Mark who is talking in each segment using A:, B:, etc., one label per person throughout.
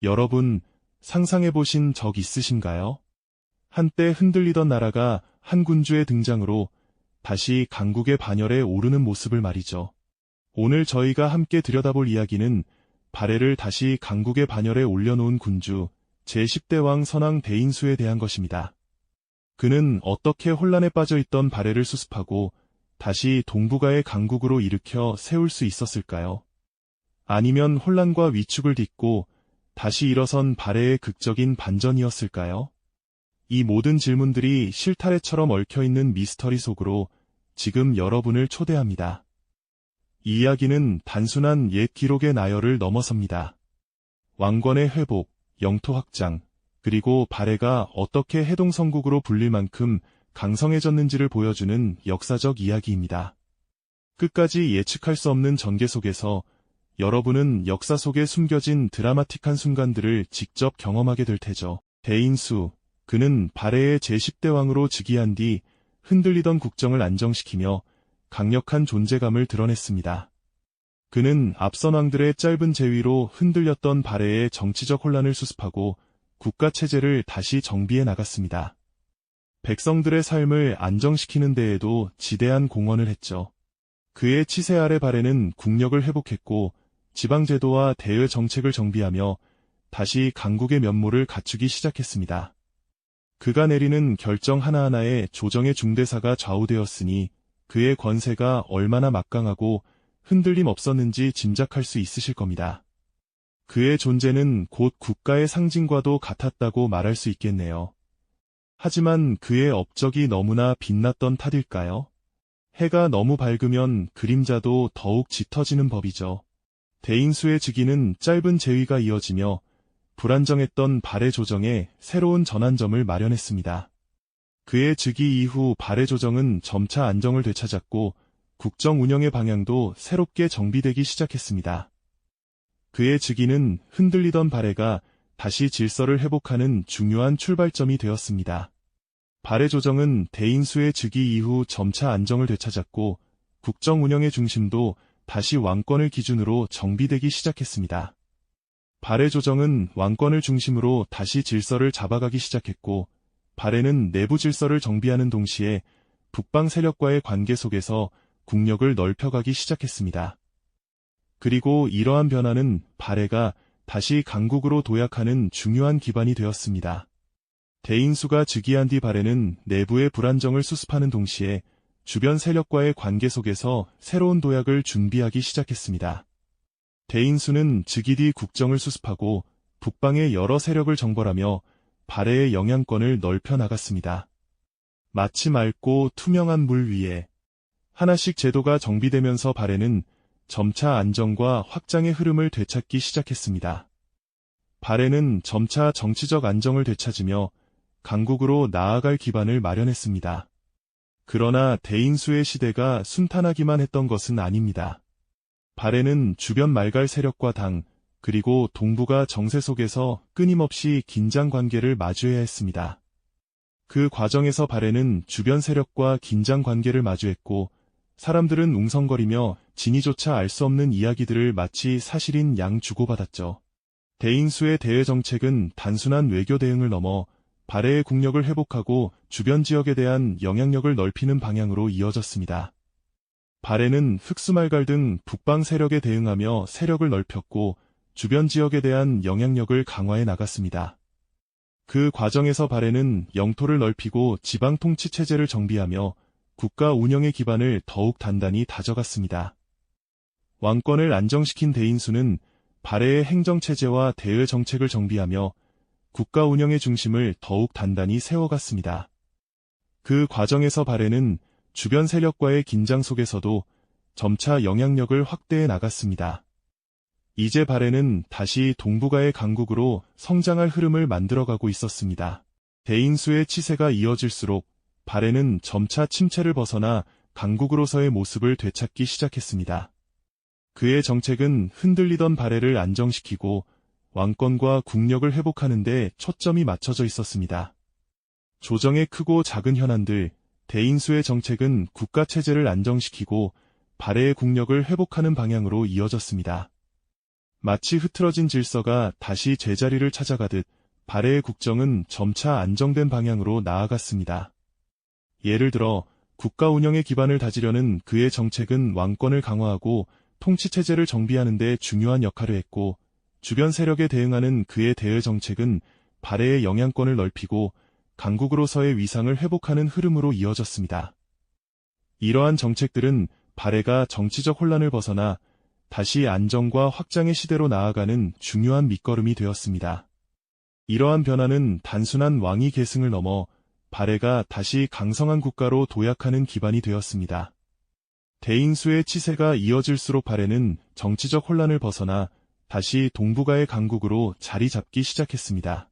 A: 여러분, 상상해 보신 적 있으신가요? 한때 흔들리던 나라가 한 군주의 등장으로 다시 강국의 반열에 오르는 모습을 말이죠. 오늘 저희가 함께 들여다볼 이야기는 발해를 다시 강국의 반열에 올려놓은 군주 제10대 왕 선왕 대인수에 대한 것입니다. 그는 어떻게 혼란에 빠져 있던 발해를 수습하고 다시 동북아의 강국으로 일으켜 세울 수 있었을까요? 아니면 혼란과 위축을 딛고 다시 일어선 발해의 극적인 반전이었을까요? 이 모든 질문들이 실타래처럼 얽혀있는 미스터리 속으로 지금 여러분을 초대합니다. 이 이야기는 단순한 옛 기록의 나열을 넘어섭니다. 왕권의 회복, 영토 확장, 그리고 발해가 어떻게 해동성국으로 불릴 만큼 강성해졌는지를 보여주는 역사적 이야기입니다. 끝까지 예측할 수 없는 전개 속에서 여러분은 역사 속에 숨겨진 드라마틱한 순간들을 직접 경험하게 될 테죠. 대인수, 그는 발해의 제10대 왕으로 즉위한 뒤 흔들리던 국정을 안정시키며 강력한 존재감을 드러냈습니다. 그는 앞선 왕들의 짧은 재위로 흔들렸던 발해의 정치적 혼란을 수습하고 국가체제를 다시 정비해 나갔습니다. 백성들의 삶을 안정시키는 데에도 지대한 공헌을 했죠. 그의 치세 아래 발해는 국력을 회복했고 지방제도와 대외 정책을 정비하며 다시 강국의 면모를 갖추기 시작했습니다. 그가 내리는 결정 하나하나에 조정의 중대사가 좌우되었으니 그의 권세가 얼마나 막강하고 흔들림 없었는지 짐작할 수 있으실 겁니다. 그의 존재는 곧 국가의 상징과도 같았다고 말할 수 있겠네요. 하지만 그의 업적이 너무나 빛났던 탓일까요? 해가 너무 밝으면 그림자도 더욱 짙어지는 법이죠. 대인수의 즉위는 짧은 재위가 이어지며 불안정했던 발해 조정에 새로운 전환점을 마련했습니다. 그의 즉위 이후 발해 조정은 점차 안정을 되찾았고 국정 운영의 방향도 새롭게 정비되기 시작했습니다. 그의 즉위는 흔들리던 발해가 다시 질서를 회복하는 중요한 출발점이 되었습니다. 발해 조정은 대인수의 즉위 이후 점차 안정을 되찾았고 국정 운영의 중심도 다시 왕권을 기준으로 정비되기 시작했습니다. 발해 조정은 왕권을 중심으로 다시 질서를 잡아가기 시작했고 발해는 내부 질서를 정비하는 동시에 북방 세력과의 관계 속에서 국력을 넓혀가기 시작했습니다. 그리고 이러한 변화는 발해가 다시 강국으로 도약하는 중요한 기반이 되었습니다. 대인수가 즉위한 뒤 발해는 내부의 불안정을 수습하는 동시에 주변 세력과의 관계 속에서 새로운 도약을 준비하기 시작했습니다. 대인수는 즉위 뒤 국정을 수습하고 북방의 여러 세력을 정벌하며 발해의 영향권을 넓혀 나갔습니다. 마치 맑고 투명한 물 위에 하나씩 제도가 정비되면서 발해는 점차 안정과 확장의 흐름을 되찾기 시작했습니다. 발해는 점차 정치적 안정을 되찾으며 강국으로 나아갈 기반을 마련했습니다. 그러나 대인수의 시대가 순탄하기만 했던 것은 아닙니다. 발해는 주변 말갈 세력과 당, 그리고 동북아 정세 속에서 끊임없이 긴장 관계를 마주해야 했습니다. 그 과정에서 발해는 주변 세력과 긴장 관계를 마주했고 사람들은 웅성거리며 진위조차 알 수 없는 이야기들을 마치 사실인 양 주고받았죠. 대인수의 대외 정책은 단순한 외교 대응을 넘어 발해의 국력을 회복하고 주변 지역에 대한 영향력을 넓히는 방향으로 이어졌습니다. 발해는 흑수말갈 등 북방 세력에 대응하며 세력을 넓혔고 주변 지역에 대한 영향력을 강화해 나갔습니다. 그 과정에서 발해는 영토를 넓히고 지방 통치 체제를 정비하며 국가 운영의 기반을 더욱 단단히 다져갔습니다. 왕권을 안정시킨 대인수는 발해의 행정체제와 대외 정책을 정비하며 국가 운영의 중심을 더욱 단단히 세워갔습니다. 그 과정에서 발해는 주변 세력과의 긴장 속에서도 점차 영향력을 확대해 나갔습니다. 이제 발해는 다시 동북아의 강국으로 성장할 흐름을 만들어가고 있었습니다. 대인수의 치세가 이어질수록 발해는 점차 침체를 벗어나 강국으로서의 모습을 되찾기 시작했습니다. 그의 정책은 흔들리던 발해를 안정시키고 왕권과 국력을 회복하는 데 초점이 맞춰져 있었습니다. 조정의 크고 작은 현안들, 대인수의 정책은 국가체제를 안정시키고 발해의 국력을 회복하는 방향으로 이어졌습니다. 마치 흐트러진 질서가 다시 제자리를 찾아가듯 발해의 국정은 점차 안정된 방향으로 나아갔습니다. 예를 들어 국가 운영의 기반을 다지려는 그의 정책은 왕권을 강화하고 통치체제를 정비하는 데 중요한 역할을 했고, 주변 세력에 대응하는 그의 대외 정책은 발해의 영향권을 넓히고 강국으로서의 위상을 회복하는 흐름으로 이어졌습니다. 이러한 정책들은 발해가 정치적 혼란을 벗어나 다시 안정과 확장의 시대로 나아가는 중요한 밑거름이 되었습니다. 이러한 변화는 단순한 왕위 계승을 넘어 발해가 다시 강성한 국가로 도약하는 기반이 되었습니다. 대인수의 치세가 이어질수록 발해는 정치적 혼란을 벗어나 다시 동북아의 강국으로 자리 잡기 시작했습니다.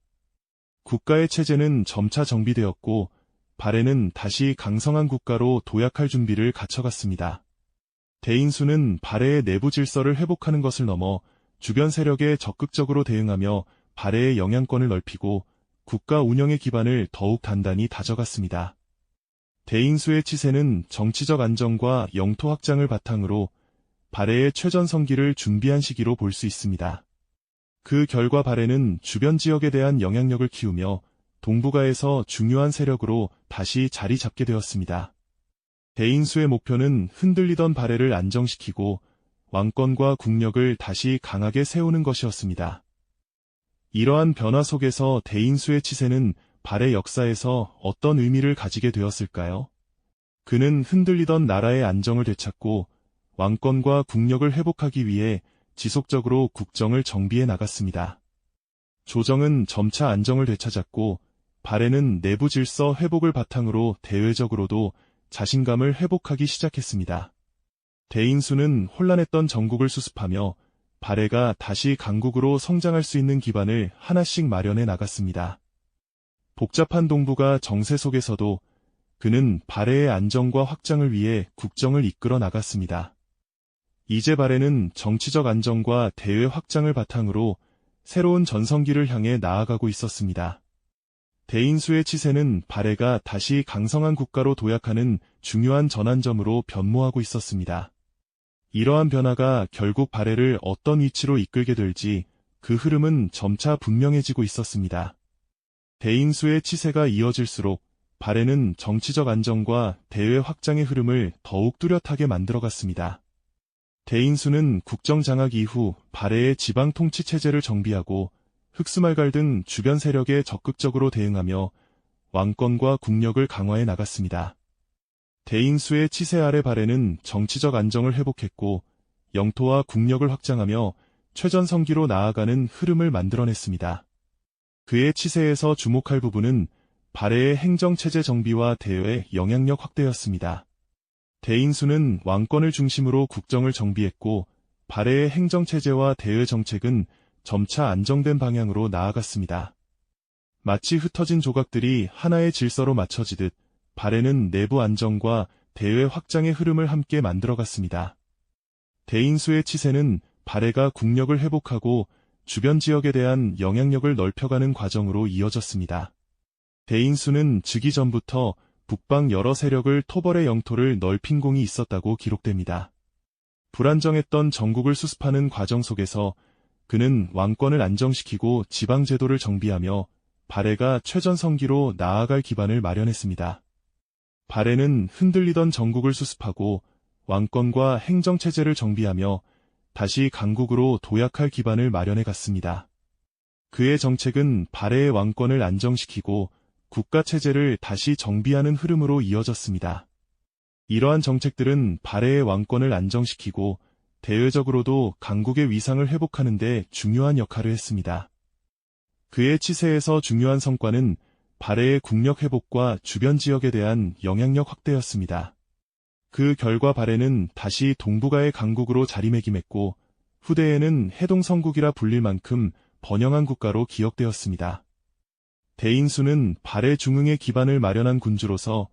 A: 국가의 체제는 점차 정비되었고 발해는 다시 강성한 국가로 도약할 준비를 갖춰갔습니다. 대인수는 발해의 내부 질서를 회복하는 것을 넘어 주변 세력에 적극적으로 대응하며 발해의 영향권을 넓히고 국가 운영의 기반을 더욱 단단히 다져갔습니다. 대인수의 치세는 정치적 안정과 영토 확장을 바탕으로 발해의 최전성기를 준비한 시기로 볼 수 있습니다. 그 결과 발해는 주변 지역에 대한 영향력을 키우며 동북아에서 중요한 세력으로 다시 자리 잡게 되었습니다. 대인수의 목표는 흔들리던 발해를 안정시키고 왕권과 국력을 다시 강하게 세우는 것이었습니다. 이러한 변화 속에서 대인수의 치세는 발해 역사에서 어떤 의미를 가지게 되었을까요? 그는 흔들리던 나라의 안정을 되찾고 왕권과 국력을 회복하기 위해 지속적으로 국정을 정비해 나갔습니다. 조정은 점차 안정을 되찾았고 발해는 내부 질서 회복을 바탕으로 대외적으로도 자신감을 회복하기 시작했습니다. 대인수는 혼란했던 정국을 수습하며 발해가 다시 강국으로 성장할 수 있는 기반을 하나씩 마련해 나갔습니다. 복잡한 동북아 정세 속에서도 그는 발해의 안정과 확장을 위해 국정을 이끌어 나갔습니다. 이제 발해는 정치적 안정과 대외 확장을 바탕으로 새로운 전성기를 향해 나아가고 있었습니다. 대인수의 치세는 발해가 다시 강성한 국가로 도약하는 중요한 전환점으로 변모하고 있었습니다. 이러한 변화가 결국 발해를 어떤 위치로 이끌게 될지 그 흐름은 점차 분명해지고 있었습니다. 대인수의 치세가 이어질수록 발해는 정치적 안정과 대외 확장의 흐름을 더욱 뚜렷하게 만들어갔습니다. 대인수는 국정 장악 이후 발해의 지방 통치 체제를 정비하고 흑수말갈 등 주변 세력에 적극적으로 대응하며 왕권과 국력을 강화해 나갔습니다. 대인수의 치세 아래 발해는 정치적 안정을 회복했고 영토와 국력을 확장하며 최전성기로 나아가는 흐름을 만들어냈습니다. 그의 치세에서 주목할 부분은 발해의 행정체제 정비와 대외 영향력 확대였습니다. 대인수는 왕권을 중심으로 국정을 정비했고 발해의 행정체제와 대외 정책은 점차 안정된 방향으로 나아갔습니다. 마치 흩어진 조각들이 하나의 질서로 맞춰지듯 발해는 내부 안정과 대외 확장의 흐름을 함께 만들어갔습니다. 대인수의 치세는 발해가 국력을 회복하고 주변 지역에 대한 영향력을 넓혀가는 과정으로 이어졌습니다. 대인수는 즉위 전부터 북방 여러 세력을 토벌해 영토를 넓힌 공이 있었다고 기록됩니다. 불안정했던 정국을 수습하는 과정 속에서 그는 왕권을 안정시키고 지방제도를 정비하며 발해가 최전성기로 나아갈 기반을 마련했습니다. 발해는 흔들리던 정국을 수습하고 왕권과 행정체제를 정비하며 다시 강국으로 도약할 기반을 마련해 갔습니다. 그의 정책은 발해의 왕권을 안정시키고 국가체제를 다시 정비하는 흐름으로 이어졌습니다. 이러한 정책들은 발해의 왕권을 안정시키고 대외적으로도 강국의 위상을 회복하는 데 중요한 역할을 했습니다. 그의 치세에서 중요한 성과는 발해의 국력 회복과 주변 지역에 대한 영향력 확대였습니다. 그 결과 발해는 다시 동북아의 강국으로 자리매김했고 후대에는 해동성국이라 불릴 만큼 번영한 국가로 기억되었습니다. 대인수는 발해 중흥의 기반을 마련한 군주로서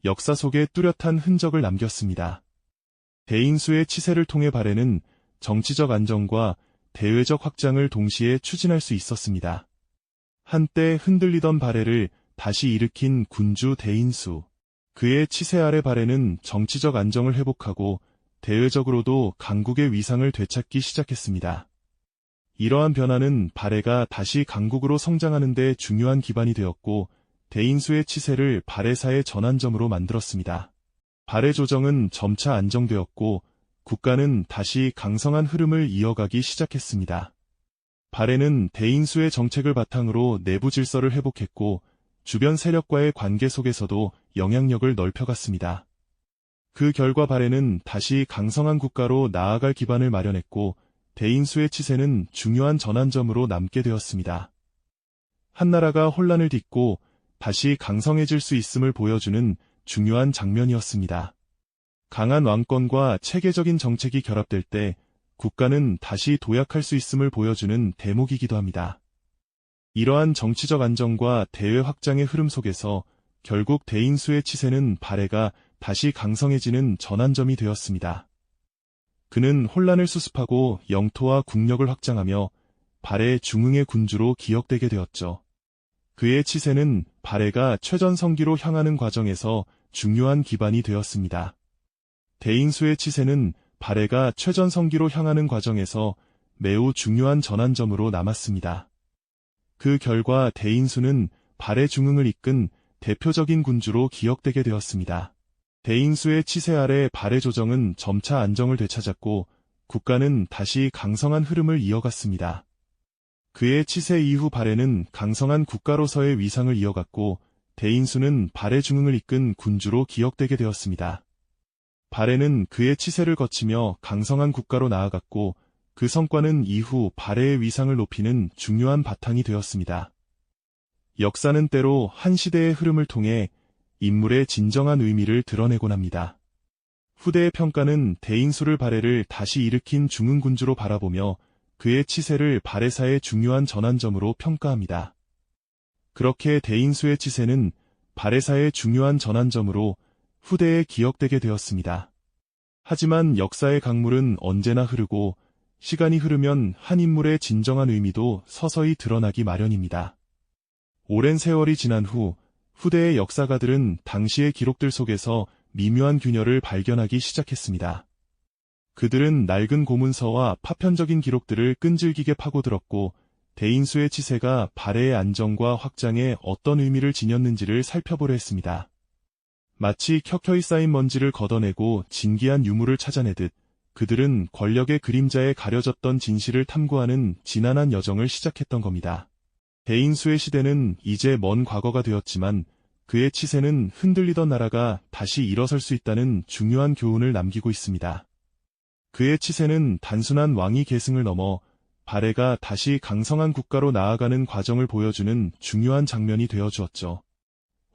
A: 역사 속에 뚜렷한 흔적을 남겼습니다. 대인수의 치세를 통해 발해는 정치적 안정과 대외적 확장을 동시에 추진할 수 있었습니다. 한때 흔들리던 발해를 다시 일으킨 군주 대인수. 그의 치세 아래 발해는 정치적 안정을 회복하고 대외적으로도 강국의 위상을 되찾기 시작했습니다. 이러한 변화는 발해가 다시 강국으로 성장하는 데 중요한 기반이 되었고, 대인수의 치세를 발해사의 전환점으로 만들었습니다. 발해 조정은 점차 안정되었고, 국가는 다시 강성한 흐름을 이어가기 시작했습니다. 발해는 대인수의 정책을 바탕으로 내부 질서를 회복했고, 주변 세력과의 관계 속에서도 영향력을 넓혀갔습니다. 그 결과 발해는 다시 강성한 국가로 나아갈 기반을 마련했고, 대인수의 치세는 중요한 전환점으로 남게 되었습니다. 한나라가 혼란을 딛고 다시 강성해질 수 있음을 보여주는 중요한 장면이었습니다. 강한 왕권과 체계적인 정책이 결합될 때 국가는 다시 도약할 수 있음을 보여주는 대목이기도 합니다. 이러한 정치적 안정과 대외 확장의 흐름 속에서 결국 대인수의 치세는 발해가 다시 강성해지는 전환점이 되었습니다. 그는 혼란을 수습하고 영토와 국력을 확장하며 발해의 중흥의 군주로 기억되게 되었죠. 그의 치세는 발해가 최전성기로 향하는 과정에서 중요한 기반이 되었습니다. 대인수의 치세는 발해가 최전성기로 향하는 과정에서 매우 중요한 전환점으로 남았습니다. 그 결과 대인수는 발해 중흥을 이끈 대표적인 군주로 기억되게 되었습니다. 대인수의 치세 아래 발해 조정은 점차 안정을 되찾았고 국가는 다시 강성한 흐름을 이어갔습니다. 그의 치세 이후 발해는 강성한 국가로서의 위상을 이어갔고 대인수는 발해 중흥을 이끈 군주로 기억되게 되었습니다. 발해는 그의 치세를 거치며 강성한 국가로 나아갔고 그 성과는 이후 발해의 위상을 높이는 중요한 바탕이 되었습니다. 역사는 때로 한 시대의 흐름을 통해 인물의 진정한 의미를 드러내곤 합니다. 후대의 평가는 대인수를 발해를 다시 일으킨 중흥군주로 바라보며 그의 치세를 발해사의 중요한 전환점으로 평가합니다. 그렇게 대인수의 치세는 발해사의 중요한 전환점으로 후대에 기억되게 되었습니다. 하지만 역사의 강물은 언제나 흐르고 시간이 흐르면 한 인물의 진정한 의미도 서서히 드러나기 마련입니다. 오랜 세월이 지난 후 후대의 역사가들은 당시의 기록들 속에서 미묘한 균열을 발견하기 시작했습니다. 그들은 낡은 고문서와 파편적인 기록들을 끈질기게 파고들었고 대인수의 치세가 발해의 안정과 확장에 어떤 의미를 지녔는지를 살펴보려 했습니다. 마치 켜켜이 쌓인 먼지를 걷어내고 진기한 유물을 찾아내듯 그들은 권력의 그림자에 가려졌던 진실을 탐구하는 지난한 여정을 시작했던 겁니다. 대인수의 시대는 이제 먼 과거가 되었지만 그의 치세는 흔들리던 나라가 다시 일어설 수 있다는 중요한 교훈을 남기고 있습니다. 그의 치세는 단순한 왕위 계승을 넘어 발해가 다시 강성한 국가로 나아가는 과정을 보여주는 중요한 장면이 되어주었죠.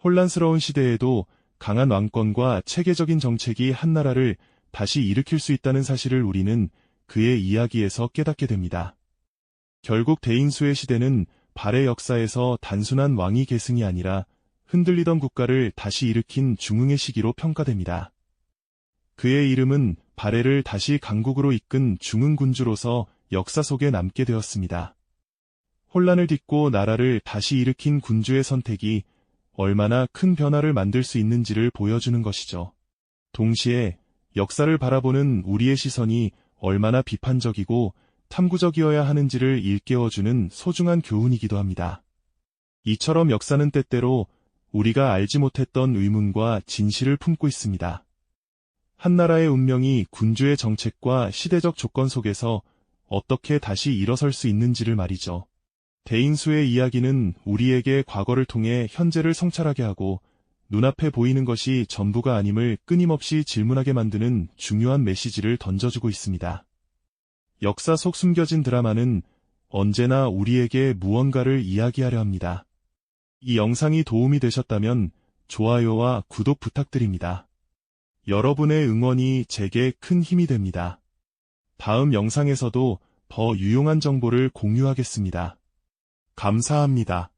A: 혼란스러운 시대에도 강한 왕권과 체계적인 정책이 한 나라를 다시 일으킬 수 있다는 사실을 우리는 그의 이야기에서 깨닫게 됩니다. 결국 대인수의 시대는 발해 역사에서 단순한 왕위 계승이 아니라 흔들리던 국가를 다시 일으킨 중흥의 시기로 평가됩니다. 그의 이름은 발해를 다시 강국으로 이끈 중흥군주로서 역사 속에 남게 되었습니다. 혼란을 딛고 나라를 다시 일으킨 군주의 선택이 얼마나 큰 변화를 만들 수 있는지를 보여주는 것이죠. 동시에 역사를 바라보는 우리의 시선이 얼마나 비판적이고 탐구적이어야 하는지를 일깨워주는 소중한 교훈이기도 합니다. 이처럼 역사는 때때로 우리가 알지 못했던 의문과 진실을 품고 있습니다. 한 나라의 운명이 군주의 정책과 시대적 조건 속에서 어떻게 다시 일어설 수 있는지를 말이죠. 대인수의 이야기는 우리에게 과거를 통해 현재를 성찰하게 하고 눈앞에 보이는 것이 전부가 아님을 끊임없이 질문하게 만드는 중요한 메시지를 던져주고 있습니다. 역사 속 숨겨진 드라마는 언제나 우리에게 무언가를 이야기하려 합니다. 이 영상이 도움이 되셨다면 좋아요와 구독 부탁드립니다. 여러분의 응원이 제게 큰 힘이 됩니다. 다음 영상에서도 더 유용한 정보를 공유하겠습니다. 감사합니다.